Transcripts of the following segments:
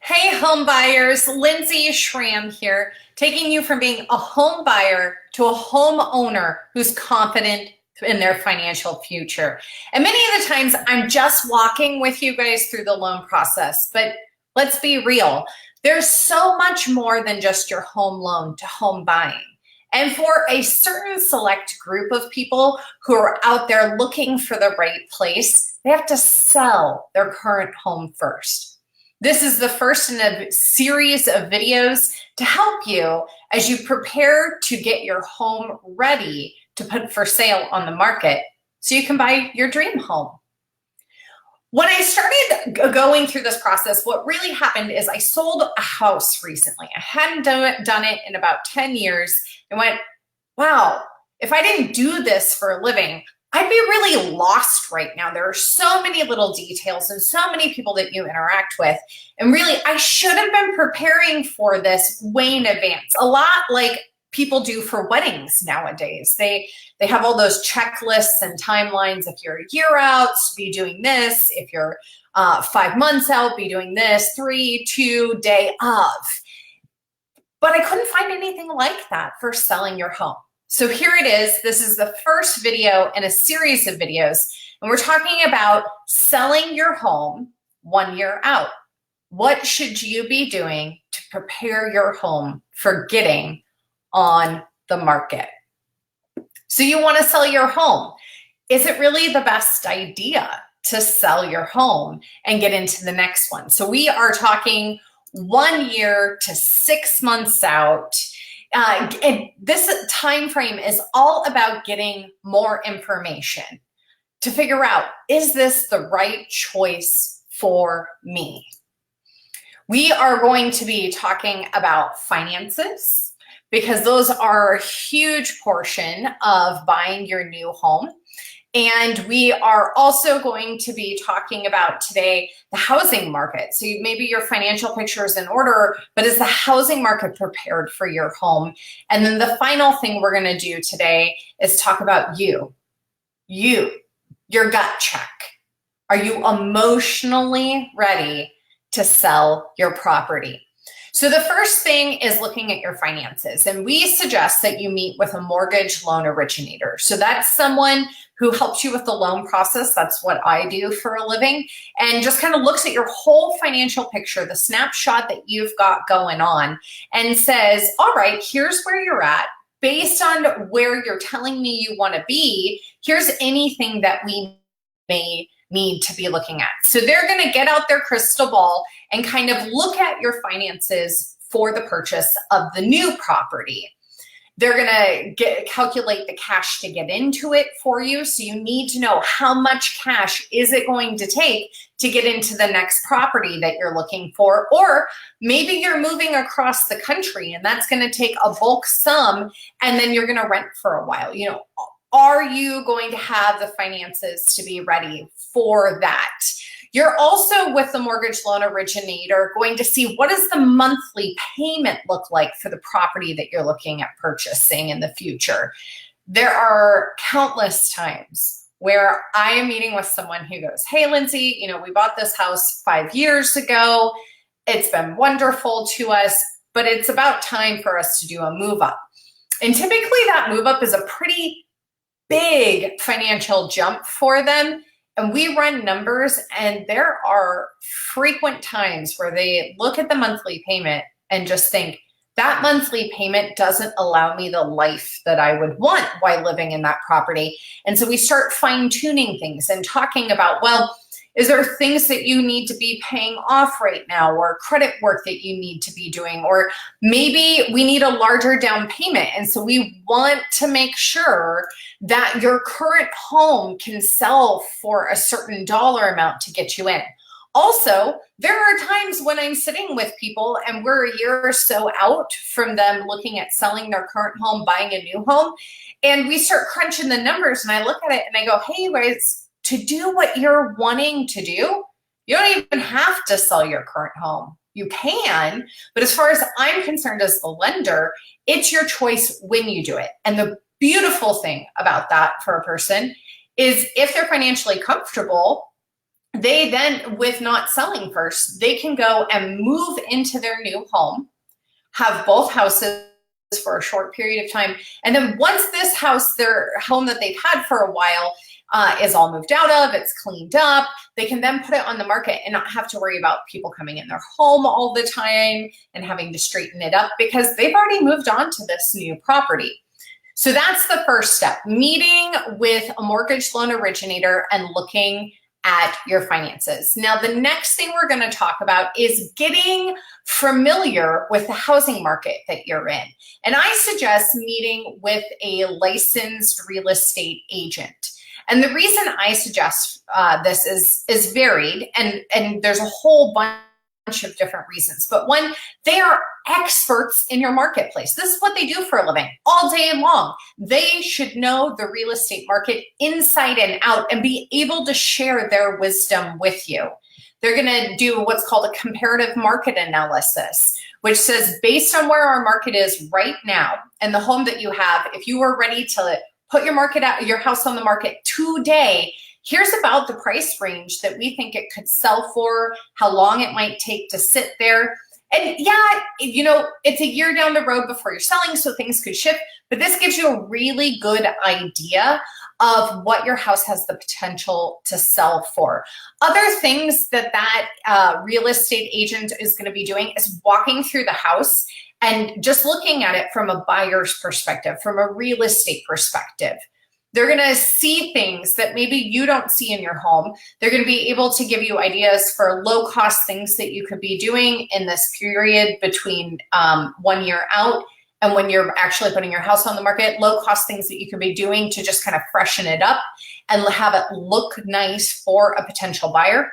Hey home buyers, Lindsay Schram here, taking you from being a home buyer to a homeowner who's confident in their financial future. And many of the times I'm just walking with you guys through the loan process, but let's be real. There's so much more than just your home loan to home buying. And for a certain select group of people who are out there looking for the right place, they have to sell their current home first. This is the first in a series of videos to help you as you prepare to get your home ready to put for sale on the market so you can buy your dream home. When I started going through this process, what really happened is I sold a house recently. I hadn't done it in about 10 years and went, wow, if I didn't do this for a living, I'd be really lost right now. There are so many little details and so many people that you interact with. And really, I should have been preparing for this way in advance, a lot like people do for weddings nowadays. They have all those checklists and timelines. If you're a year out, be doing this. If you're 5 months out, be doing this. 3, 2, day of. But I couldn't find anything like that for selling your home. So here it is. This is the first video in a series of videos, and we're talking about selling your home 1 year out. What should you be doing to prepare your home for getting on the market? So you want to sell your home. Is it really the best idea to sell your home and get into the next one? So we are talking 1 year to 6 months out. And this time frame is all about getting more information to figure out, is this the right choice for me? We are going to be talking about finances because those are a huge portion of buying your new home. And we are also going to be talking about today the housing market. So maybe your financial picture is in order, but is the housing market prepared for your home? And then the final thing we're going to do today is talk about your gut check. Are you emotionally ready to sell your property? So the first thing is looking at your finances, and we suggest that you meet with a mortgage loan originator. So that's someone who helps you with the loan process. That's what I do for a living, and just kind of looks at your whole financial picture, the snapshot that you've got going on, and says, all right, here's where you're at. Based on where you're telling me you want to be, here's anything that we may need to be looking at. So they're going to get out their crystal ball and kind of look at your finances for the purchase of the new property. They're going to calculate the cash to get into it for you. So you need to know how much cash is it going to take to get into the next property that you're looking for. Or maybe you're moving across the country and that's going to take a bulk sum and then you're going to rent for a while. You know, are you going to have the finances to be ready for that? You're also, with the mortgage loan originator, going to see what does the monthly payment look like for the property that you're looking at purchasing in the future. There are countless times where I am meeting with someone who goes, hey, Lindsay, you know, we bought this house 5 years ago. It's been wonderful to us, but it's about time for us to do a move up. And typically that move up is a pretty big financial jump for them. And we run numbers, and there are frequent times where they look at the monthly payment and just think, that monthly payment doesn't allow me the life that I would want while living in that property. And so we start fine-tuning things and talking about, well, is there things that you need to be paying off right now, or credit work that you need to be doing? Or maybe we need a larger down payment. And so we want to make sure that your current home can sell for a certain dollar amount to get you in. Also, there are times when I'm sitting with people and we're a year or so out from them looking at selling their current home, buying a new home, and we start crunching the numbers, and I look at it and I go, hey, you guys, to do what you're wanting to do, you don't even have to sell your current home. You can, but as far as I'm concerned as the lender, it's your choice when you do it. And the beautiful thing about that for a person is if they're financially comfortable, they then, with not selling first, they can go and move into their new home, have both houses for a short period of time. And then once this house, their home that they've had for a while, is all moved out of, it's cleaned up, they can then put it on the market and not have to worry about people coming in their home all the time and having to straighten it up because they've already moved on to this new property. So that's the first step, meeting with a mortgage loan originator and looking at your finances. Now, the next thing we're going to talk about is getting familiar with the housing market that you're in. And I suggest meeting with a licensed real estate agent. And the reason I suggest this is varied, and there's a whole bunch of different reasons. But one, they are experts in your marketplace. This is what they do for a living all day long. They should know the real estate market inside and out and be able to share their wisdom with you. They're going to do what's called a comparative market analysis, which says based on where our market is right now and the home that you have, if you were ready to put your house on the market today, here's about the price range that we think it could sell for, how long it might take to sit there. And yeah, it's a year down the road before you're selling, so things could shift, but this gives you a really good idea of what your house has the potential to sell for. Other things that real estate agent is going to be doing is walking through the house and just looking at it from a buyer's perspective, from a real estate perspective. They're going to see things that maybe you don't see in your home. They're going to be able to give you ideas for low-cost things that you could be doing in this period between 1 year out and when you're actually putting your house on the market, low-cost things that you could be doing to just kind of freshen it up and have it look nice for a potential buyer.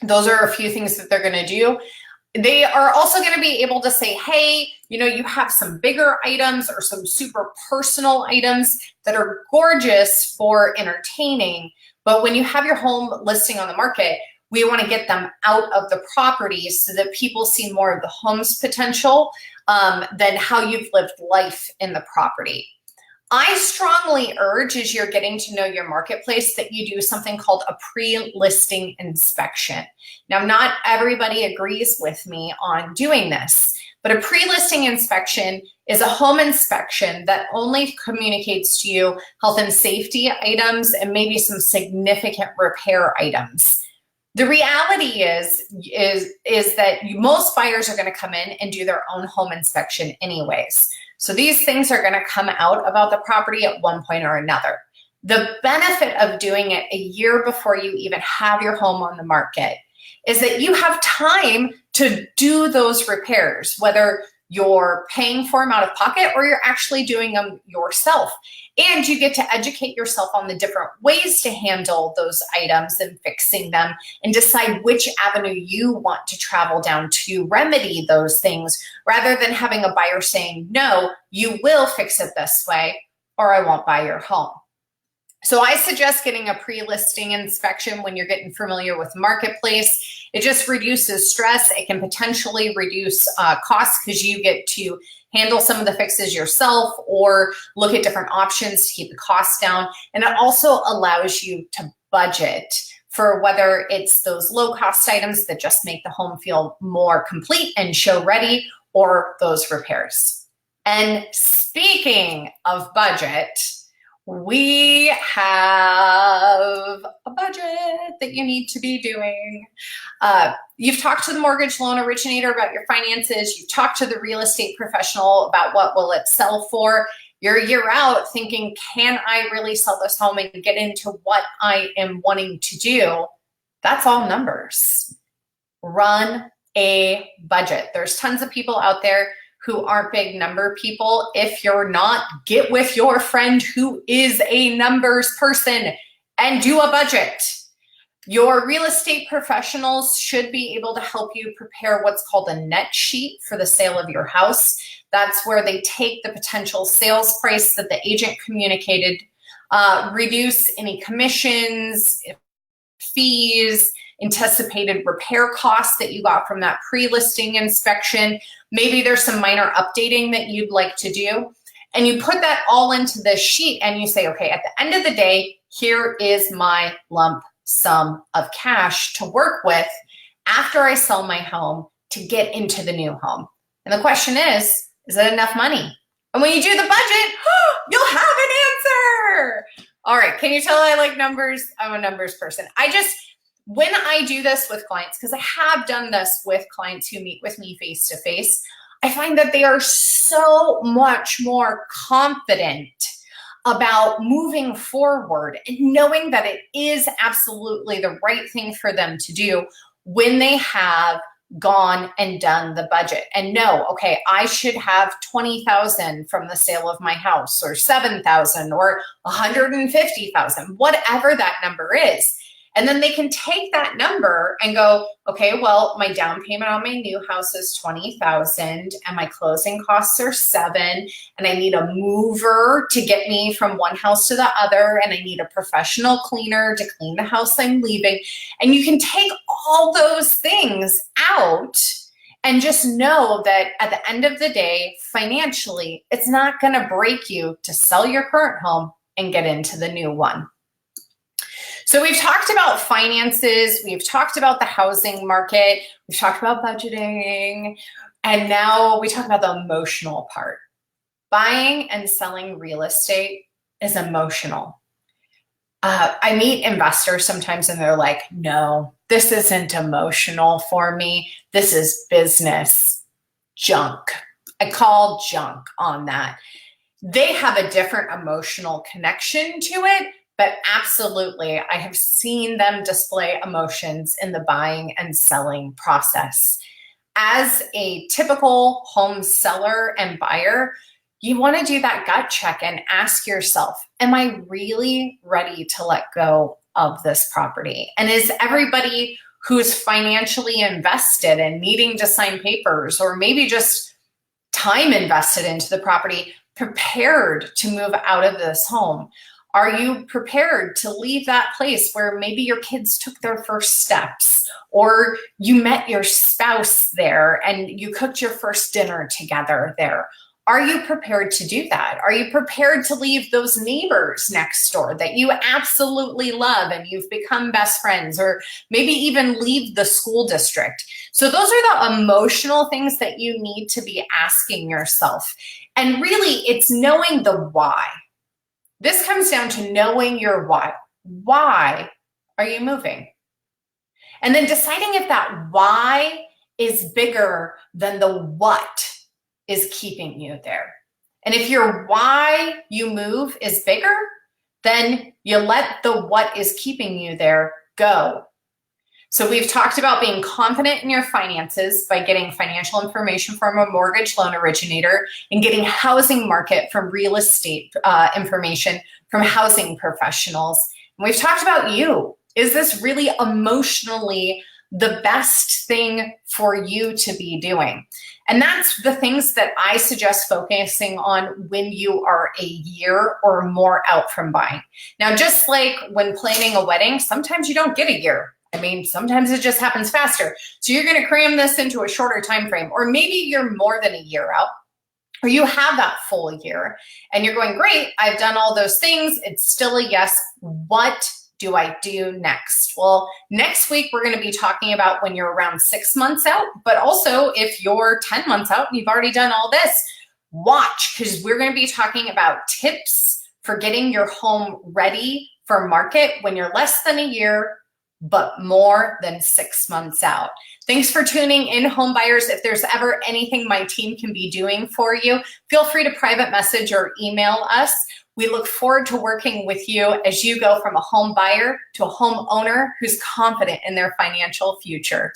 Those are a few things that they're going to do. They are also going to be able to say, hey, you have some bigger items or some super personal items that are gorgeous for entertaining, but when you have your home listing on the market, we want to get them out of the property so that people see more of the home's potential than how you've lived life in the property. I strongly urge, as you're getting to know your marketplace, that you do something called a pre-listing inspection. Now, not everybody agrees with me on doing this, but a pre-listing inspection is a home inspection that only communicates to you health and safety items and maybe some significant repair items. The reality is that most buyers are going to come in and do their own home inspection anyways. So these things are going to come out about the property at one point or another. The benefit of doing it a year before you even have your home on the market is that you have time to do those repairs, whether you're paying for them out of pocket or you're actually doing them yourself. And you get to educate yourself on the different ways to handle those items and fixing them and decide which avenue you want to travel down to remedy those things, rather than having a buyer saying, no, you will fix it this way or I won't buy your home. So I suggest getting a pre-listing inspection when you're getting familiar with the marketplace. It just reduces stress. It can potentially reduce costs because you get to handle some of the fixes yourself or look at different options to keep the costs down. And it also allows you to budget for whether it's those low-cost items that just make the home feel more complete and show ready, or those repairs. And speaking of budget, we have a budget that you need to be doing. You've talked to the mortgage loan originator about your finances. You've talked to the real estate professional about what will it sell for. You're a year out thinking, can I really sell this home and get into what I am wanting to do? That's all numbers. Run a budget. There's tons of people out there who aren't big number people. If you're not, get with your friend who is a numbers person and do a budget. Your real estate professionals should be able to help you prepare what's called a net sheet for the sale of your house. That's where they take the potential sales price that the agent communicated, reduce any commissions, fees, anticipated repair costs that you got from that pre-listing inspection. Maybe there's some minor updating that you'd like to do. And you put that all into this sheet and you say, okay, at the end of the day, here is my lump sum of cash to work with after I sell my home to get into the new home? And the question is it enough money? And when you do the budget, you'll have an answer. All right, can you tell I like numbers? I'm a numbers person. When I do this with clients, because I have done this with clients who meet with me face to face, I find that they are so much more confident about moving forward and knowing that it is absolutely the right thing for them to do when they have gone and done the budget and know, okay, I should have 20,000 from the sale of my house, or 7,000 or 150,000, whatever that number is. And then they can take that number and go, okay, well, my down payment on my new house is 20,000 and my closing costs are 7, and I need a mover to get me from one house to the other, and I need a professional cleaner to clean the house I'm leaving. And you can take all those things out and just know that at the end of the day, financially, it's not going to break you to sell your current home and get into the new one. So we've talked about finances, we've talked about the housing market, we've talked about budgeting, and now we talk about the emotional part. Buying and selling real estate is emotional. I meet investors sometimes and they're like, no, this isn't emotional for me. This is business junk. I call junk on that. They have a different emotional connection to it. But absolutely, I have seen them display emotions in the buying and selling process. As a typical home seller and buyer, you want to do that gut check and ask yourself, am I really ready to let go of this property? And is everybody who's financially invested and needing to sign papers, or maybe just time invested into the property, prepared to move out of this home? Are you prepared to leave that place where maybe your kids took their first steps, or you met your spouse there and you cooked your first dinner together there? Are you prepared to do that? Are you prepared to leave those neighbors next door that you absolutely love and you've become best friends, or maybe even leave the school district? So those are the emotional things that you need to be asking yourself. And really, it's knowing the why. This comes down to knowing your why. Why are you moving? And then deciding if that why is bigger than the what is keeping you there. And if your why you move is bigger, then you let the what is keeping you there go. So we've talked about being confident in your finances by getting financial information from a mortgage loan originator, and getting housing market from real estate information from housing professionals. And we've talked about you. Is this really emotionally the best thing for you to be doing? And that's the things that I suggest focusing on when you are a year or more out from buying. Now, just like when planning a wedding, sometimes you don't get a year. I mean, sometimes it just happens faster. So you're going to cram this into a shorter time frame, or maybe you're more than a year out, or you have that full year and you're going, great, I've done all those things. It's still a yes. What do I do next? Well, next week, we're going to be talking about when you're around 6 months out, but also if you're 10 months out and you've already done all this, watch, because we're going to be talking about tips for getting your home ready for market when you're less than a year, but more than 6 months out. Thanks for tuning in, home buyers. If there's ever anything my team can be doing for you, feel free to private message or email us. We look forward to working with you as you go from a home buyer to a home owner who's confident in their financial future.